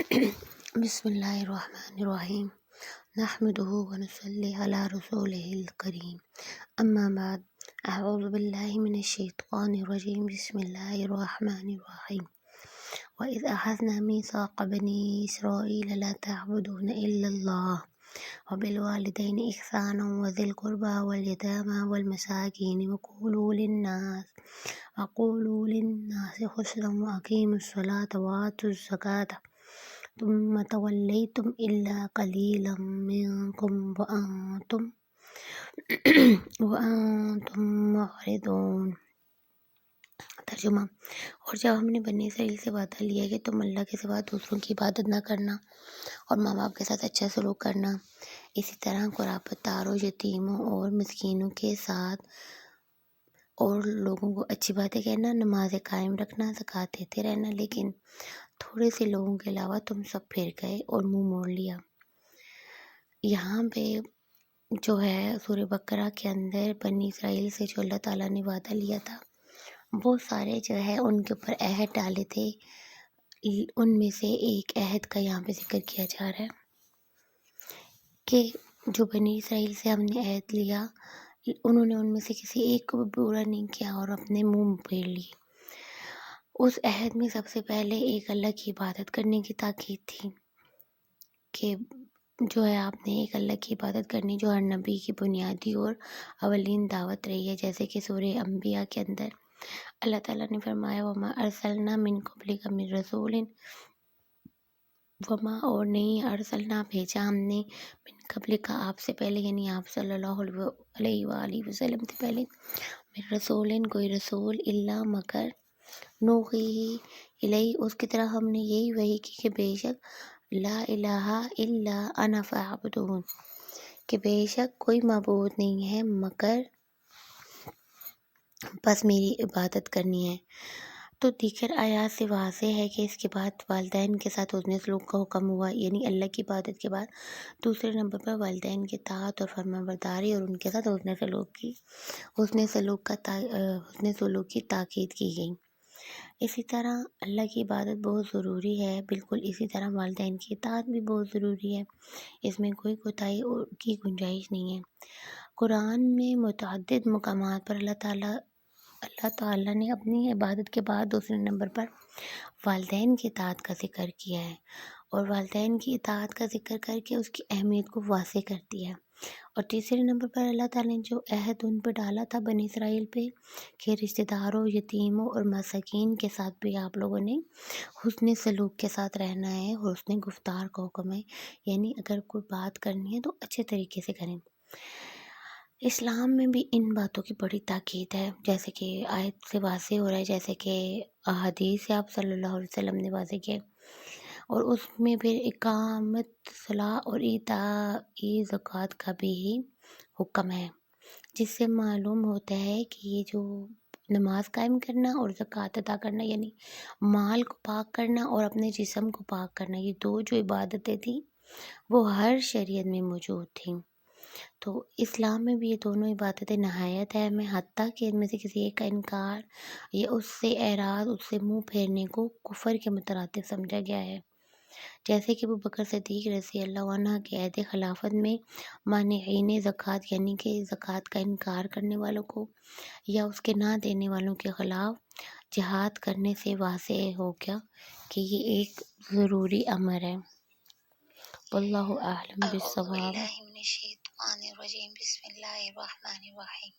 بسم اللہ الرحمن الرحیم نحمدہ ونصلی علی رسولہ الکریم اما بعد اعوذ باللہ من الشیطان الرجیم بسم اللہ الرحمن الرحیم وَإِذْ أَخَذْنَا مِيثَاقَ بَنِي إِسْرَائِيلَ لَا تَعْبُدُونَ إِلَّا اللَّهَ وَبِالْوَالِدَيْنِ إِحْسَانًا وَذِي الْقُرْبَى وَالْيَتَامَى وَالْمَسَاكِينِ وَقُولُوا لِلنَّاسِ حُسْنًا وَأَقِيمُوا الصَّلَاةَ وَآتُوا الزَّكَاةَ ثم توليتم إلا قليلا منكم وأنتم معرضون۔ ترجمہ: اور جب ہم نے بنی اسرائیل سے وعدہ لیا کہ تم اللہ کے سوا دوسروں کی عبادت نہ کرنا اور ماں باپ کے ساتھ اچھا سلوک کرنا، اسی طرح قرابت داروں، یتیموں اور مسکینوں کے ساتھ اور لوگوں کو اچھی باتیں کہنا، نمازیں قائم رکھنا، زکوٰۃ دیتے رہنا، لیکن تھوڑے سے لوگوں کے علاوہ تم سب پھر گئے اور منہ موڑ لیا۔ یہاں پہ جو ہے سورہ بقرہ کے اندر بنی اسرائیل سے جو اللہ تعالیٰ نے وعدہ لیا تھا، وہ سارے جو ہے ان کے اوپر عہد ڈالے تھے۔ ان میں سے ایک عہد کا یہاں پہ ذکر کیا جا رہا ہے کہ جو بنی اسرائیل سے ہم نے عہد لیا، انہوں نے ان میں سے کسی ایک کو بھی برا نہیں کیا اور اپنے منہ پھیر لیے۔ اس عہد میں سب سے پہلے ایک اللہ کی عبادت کرنے کی تاکید تھی کہ جو ہے آپ نے ایک اللہ کی عبادت کرنی، جو ہر نبی کی بنیادی اور اولین دعوت رہی ہے، جیسے کہ سورہ انبیاء کے اندر اللہ تعالیٰ نے فرمایا وَمَا أَرْسَلْنَا مِن قَبْلِكَ مِن رَسُولٍ، وما اور نہیں ارسلنا بھیجا ہم نے من قبل کا آپ سے پہلے، یعنی آپ صلی اللہ علیہ وآلہ وسلم سے پہلے، من رسول کوئی رسول، الا مگر نوحی الیہ اس کی طرح ہم نے یہی وحی کی کہ بے شک لا الہ الا انا فاعبدون، کہ بے شک کوئی معبود نہیں ہے مگر بس میری عبادت کرنی ہے۔ تو دیگر آیات سے واضح ہے کہ اس کے بعد والدین کے ساتھ حسن سلوک کا حکم ہوا، یعنی اللہ کی عبادت کے بعد دوسرے نمبر پر والدین کی اطاعت اور فرمانبرداری اور ان کے ساتھ حسن سلوک کی تاکید کی گئی۔ اسی طرح اللہ کی عبادت بہت ضروری ہے، بالکل اسی طرح والدین کی اطاعت بھی بہت ضروری ہے، اس میں کوئی کوتاہی کی گنجائش نہیں ہے۔ قرآن میں متعدد مقامات پر اللہ تعالیٰ نے اپنی عبادت کے بعد دوسرے نمبر پر والدین کی اطاعت کا ذکر کیا ہے، اور والدین کی اطاعت کا ذکر کر کے اس کی اہمیت کو واضح کر دیا ہے۔ اور تیسرے نمبر پر اللہ تعالیٰ نے جو عہد ان پہ ڈالا تھا بنی اسرائیل پہ کہ رشتہ داروں، یتیموں اور مساکین کے ساتھ بھی آپ لوگوں نے حسن سلوک کے ساتھ رہنا ہے، اور حسن گفتار کا حکم ہے، یعنی اگر کوئی بات کرنی ہے تو اچھے طریقے سے کریں۔ اسلام میں بھی ان باتوں کی بڑی تاکید ہے، جیسے کہ آیت سے واضح ہو رہا ہے، جیسے کہ احادیث سے آپ صلی اللہ علیہ وسلم نے واضح کیا، اور اس میں پھر اقامت صلاح اور ایتاء زکوٰۃ کا بھی حکم ہے، جس سے معلوم ہوتا ہے کہ یہ جو نماز قائم کرنا اور زکوٰۃ ادا کرنا، یعنی مال کو پاک کرنا اور اپنے جسم کو پاک کرنا، یہ دو جو عبادتیں تھیں وہ ہر شریعت میں موجود تھیں۔ تو اسلام میں بھی یہ دونوں عبادتیں نہایت اہم ہیں، حتیٰ کہ ان میں سے کسی ایک کا انکار یا اس سے اعراض، اس سے منہ پھیرنے کو کفر کے مترادف سمجھا گیا ہے، جیسے کہ ابوبکر صدیق رضی اللہ عنہ کے عہد خلافت میں مانعین زکوٰۃ، یعنی کہ زکوٰۃ کا انکار کرنے والوں کو یا اس کے نہ دینے والوں کے خلاف جہاد کرنے سے واضح ہو گیا کہ یہ ایک ضروری امر ہے۔ واللہ اعلم اعوذ بالصواب۔ باللہ من الشیطان الرجیم بسم اللہ الرحمن الرحیم۔